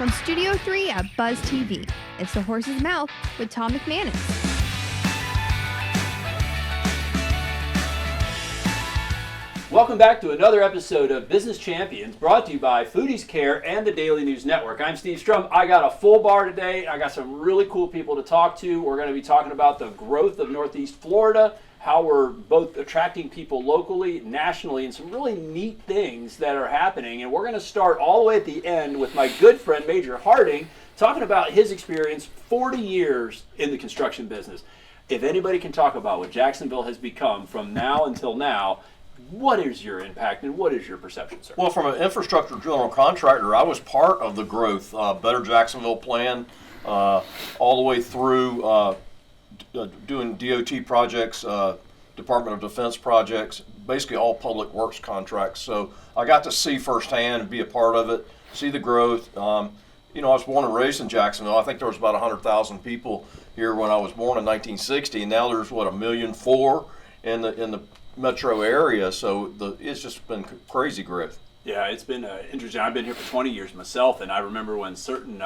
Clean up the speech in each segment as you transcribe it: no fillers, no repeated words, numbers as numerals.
From Studio 3 at Buzz TV, it's The Horse's Mouth with Tom McManus. Welcome back to another episode of Business Champions, brought to you by Foodies Care and the Daily News Network. I'm Steve Strum. I got a full bar today. I got some really cool people to talk to. We're going to be talking about the growth of Northeast Florida, how we're both attracting people locally, nationally, and some really neat things that are happening. And we're going to start all the way at the end with my good friend, Major Harding, talking about his experience, 40 years in the construction business. If anybody can talk about what Jacksonville has become from now until now, what is your impact and what is your perception, sir? Well, from an infrastructure general contractor, I was part of the growth, Better Jacksonville plan, all the way through doing DOT projects, Department of Defense projects, basically all public works contracts. So I got to see firsthand and be a part of it, see the growth. I was born and raised in Jacksonville. I think there was about 100,000 people here when I was born in 1960, and now there's, 1.4 million in the metro area. So it's just been crazy growth. Yeah, it's been interesting. I've been here for 20 years myself, and I remember when certain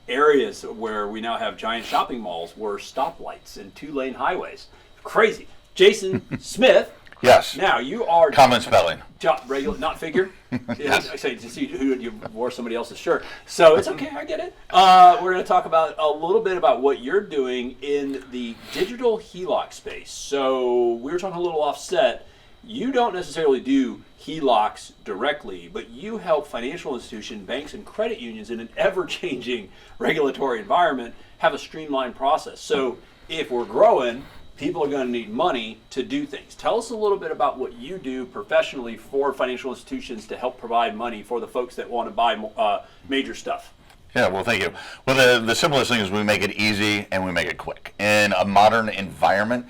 areas where we now have giant shopping malls were stoplights and 2-lane highways. Crazy. Jason Smith. Yes. Now you are common spelling. Regular, not figure. Yes. I say to see who you wore somebody else's shirt. So it's okay. I get it. We're going to talk about a little bit about what you're doing in the digital HELOC space. So we were talking a little offset. You don't necessarily do HELOCs directly, but you help financial institutions, banks, and credit unions in an ever-changing regulatory environment have a streamlined process. So if we're growing, people are going to need money to do things. Tell us a little bit about what you do professionally for financial institutions to help provide money for the folks that want to buy major stuff. Yeah, well, thank you. Well, the simplest thing is we make it easy and we make it quick. In a modern environment,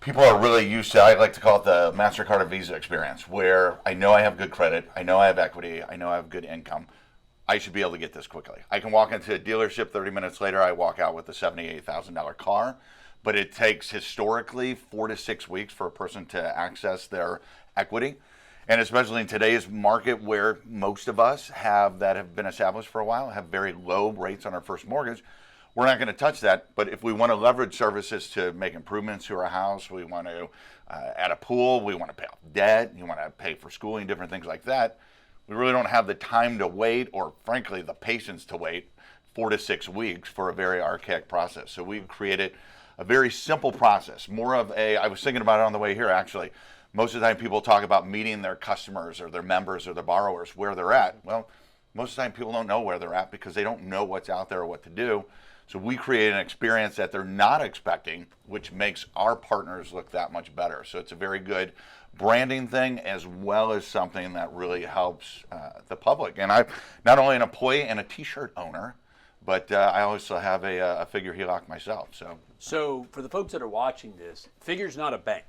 people are really used to, I like to call it the MasterCard or Visa experience, where I know I have good credit, I know I have equity, I know I have good income. I should be able to get this quickly. I can walk into a dealership 30 minutes later, I walk out with a $78,000 car, but it takes historically 4 to 6 weeks for a person to access their equity. And especially in today's market where most of us have been established for a while, have very low rates on our first mortgage, we're not going to touch that. But if we want to leverage services to make improvements to our house, we want to add a pool, we want to pay off debt, you want to pay for schooling, different things like that, we really don't have the time to wait, or frankly, the patience to wait 4 to 6 weeks for a very archaic process. So we created a very simple process, I was thinking about it on the way here actually. Most of the time people talk about meeting their customers or their members or their borrowers where they're at. Well, most of the time people don't know where they're at because they don't know what's out there or what to do. So we create an experience that they're not expecting, which makes our partners look that much better. So it's a very good branding thing as well as something that really helps the public. And I'm not only an employee and a t-shirt owner, but I also have a Figure HELOC myself. So for the folks that are watching this, Figure's not a bank.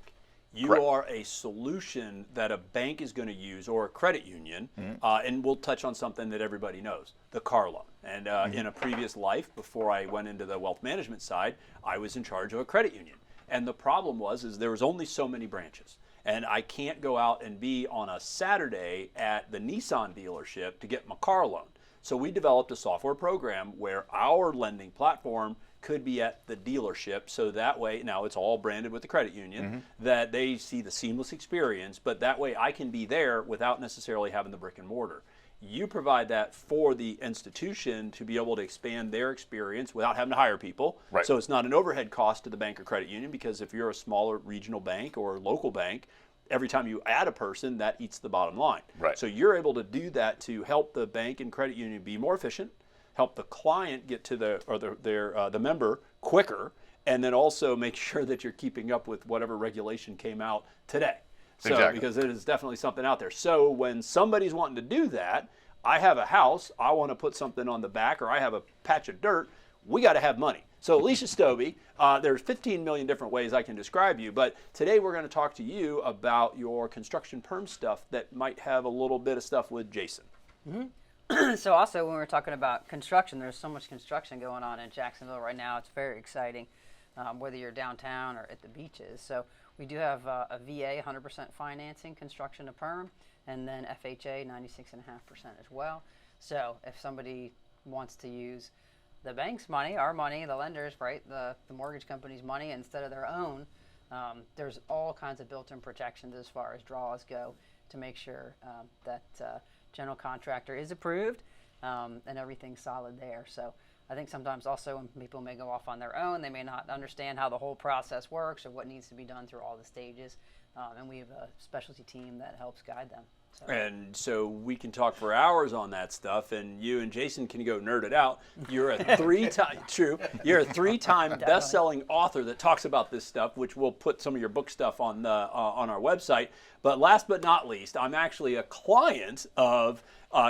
You Correct. are a solution that a bank is going to use, or a credit union, and we'll touch on something that everybody knows, the car loan. And in a previous life, before I went into the wealth management side, I was in charge of a credit union. And the problem is there was only so many branches. And I can't go out and be on a Saturday at the Nissan dealership to get my car loan. So we developed a software program where our lending platform could be at the dealership, so that way, now it's all branded with the credit union, that they see the seamless experience, but that way I can be there without necessarily having the brick and mortar. You provide that for the institution to be able to expand their experience without having to hire people. Right. So it's not an overhead cost to the bank or credit union, because if you're a smaller regional bank or local bank, every time you add a person, that eats the bottom line. Right. So you're able to do that to help the bank and credit union be more efficient, help the client get to the member quicker, and then also make sure that you're keeping up with whatever regulation came out today. So, Exactly. Because it is definitely something out there. So when somebody's wanting to do that, I have a house, I want to put something on the back, or I have a patch of dirt, we got to have money. So Elysia Stobbe, there's 15 million different ways I can describe you, but today we're going to talk to you about your construction perm stuff that might have a little bit of stuff with Jason. So also when we're talking about construction, there's so much construction going on in Jacksonville right now. It's very exciting, whether you're downtown or at the beaches. So we do have a VA 100% financing, construction to perm, and then FHA 96.5% as well. So if somebody wants to use the bank's money, our money, the lenders, right, the mortgage company's money instead of their own, there's all kinds of built-in protections as far as draws go to make sure that general contractor is approved and everything's solid there. So I think sometimes also when people may go off on their own, they may not understand how the whole process works or what needs to be done through all the stages. And we have a specialty team that helps guide them. So. And so we can talk for hours on that stuff, and you and Jason can go nerd it out. You're a three-time best-selling author that talks about this stuff, which we'll put some of your book stuff on our website. But last but not least, I'm actually a client of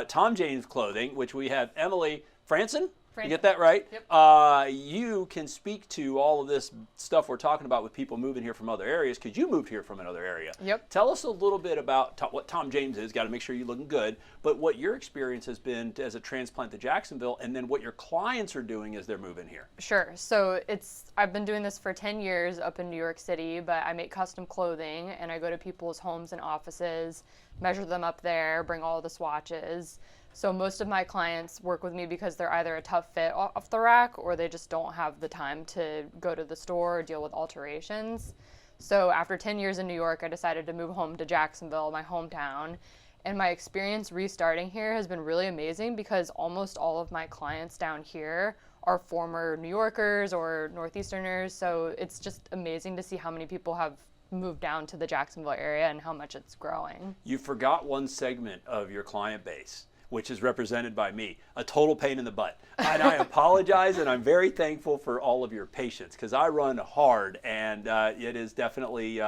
Tom James Clothing, which we have Emily Franson. You get that right? Yep. You can speak to all of this stuff we're talking about with people moving here from other areas, because you moved here from another area. Yep. Tell us a little bit about what Tom James is. Got to make sure you're looking good. But what your experience has been as a transplant to Jacksonville, and then what your clients are doing as they're moving here. Sure. So I've been doing this for 10 years up in New York City, but I make custom clothing, and I go to people's homes and offices, measure them up there, bring all the swatches. So most of my clients work with me because they're either a tough fit off the rack or they just don't have the time to go to the store or deal with alterations. So after 10 years in New York, I decided to move home to Jacksonville, my hometown. And my experience restarting here has been really amazing because almost all of my clients down here are former New Yorkers or Northeasterners. So it's just amazing to see how many people have moved down to the Jacksonville area and how much it's growing. You forgot one segment of your client base, which is represented by me, a total pain in the butt. And I apologize, and I'm very thankful for all of your patience, because I run hard, and it is definitely,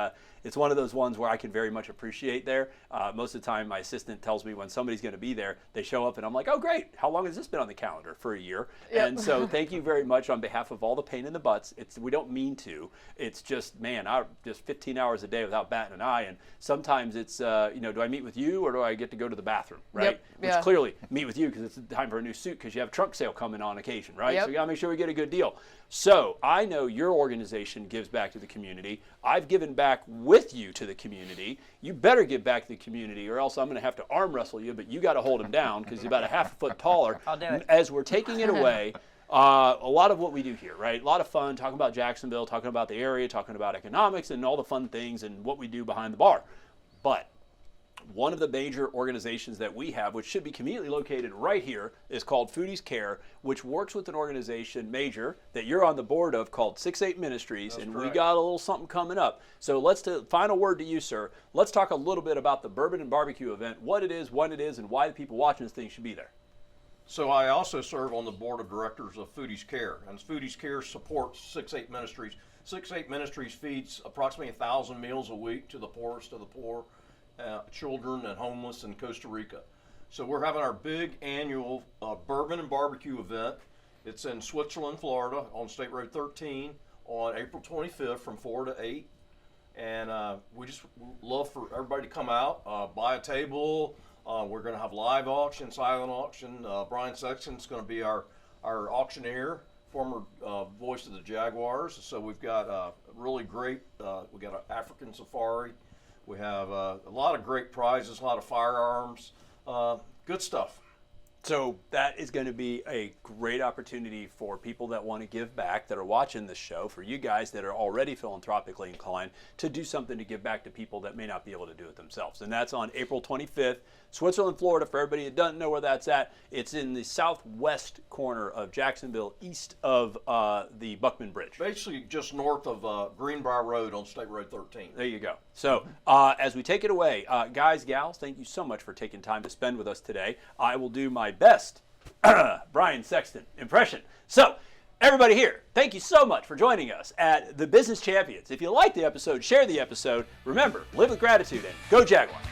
it's one of those ones where I can very much appreciate there. Most of the time, my assistant tells me when somebody's going to be there, they show up, and I'm like, oh, great. How long has this been on the calendar? For a year. Yep. And so thank you very much on behalf of all the pain in the butts. We don't mean to. It's just, man, I just 15 hours a day without batting an eye, and sometimes it's, do I meet with you or do I get to go to the bathroom, right? Yep. Which Yeah. clearly meet with you because it's time for a new suit because you have a trunk sale coming on occasion, right? Yep. So you got to make sure we get a good deal. So I know your organization gives back to the community. I've given back with you to the community. You better give back to the community or else I'm going to have to arm wrestle you, but you got to hold him down because he's about a half a foot taller. I'll do it. As we're taking it away, a lot of what we do here, right? A lot of fun, talking about Jacksonville, talking about the area, talking about economics and all the fun things and what we do behind the bar. But one of the major organizations that we have, which should be conveniently located right here, is called Foodies Care, which works with an organization major that you're on the board of called 6-8 Ministries. That's and correct. We got a little something coming up. So final word to you, sir. Let's talk a little bit about the Bourbon and Barbecue event, what it is, when it is, and why the people watching this thing should be there. So I also serve on the board of directors of Foodies Care, and Foodies Care supports 6-8 Ministries. 6-8 Ministries feeds approximately 1,000 meals a week to the poorest of the poor, children and homeless in Costa Rica. So we're having our big annual Bourbon and Barbecue event. It's in Switzerland, Florida, on State Road 13 on April 25th from 4 to 8. And we just love for everybody to come out, buy a table. We're going to have live auction, silent auction. Brian Sexton's going to be our auctioneer, former voice of the Jaguars. So we've got really great, we got an African safari. We have a lot of great prizes, a lot of firearms, good stuff. So that is going to be a great opportunity for people that want to give back, that are watching this show, for you guys that are already philanthropically inclined to do something to give back to people that may not be able to do it themselves. And that's on April 25th, Switzerland, Florida. For everybody that doesn't know where that's at, it's in the southwest corner of Jacksonville, east of the Buckman Bridge. Basically just north of Greenbrier Road on State Road 13. There you go. So as we take it away, guys, gals, thank you so much for taking time to spend with us today. I will do my best Brian Sexton impression. So everybody here, thank you so much for joining us at the Business Champions. If you liked the episode, share the episode. Remember, live with gratitude and go Jaguars.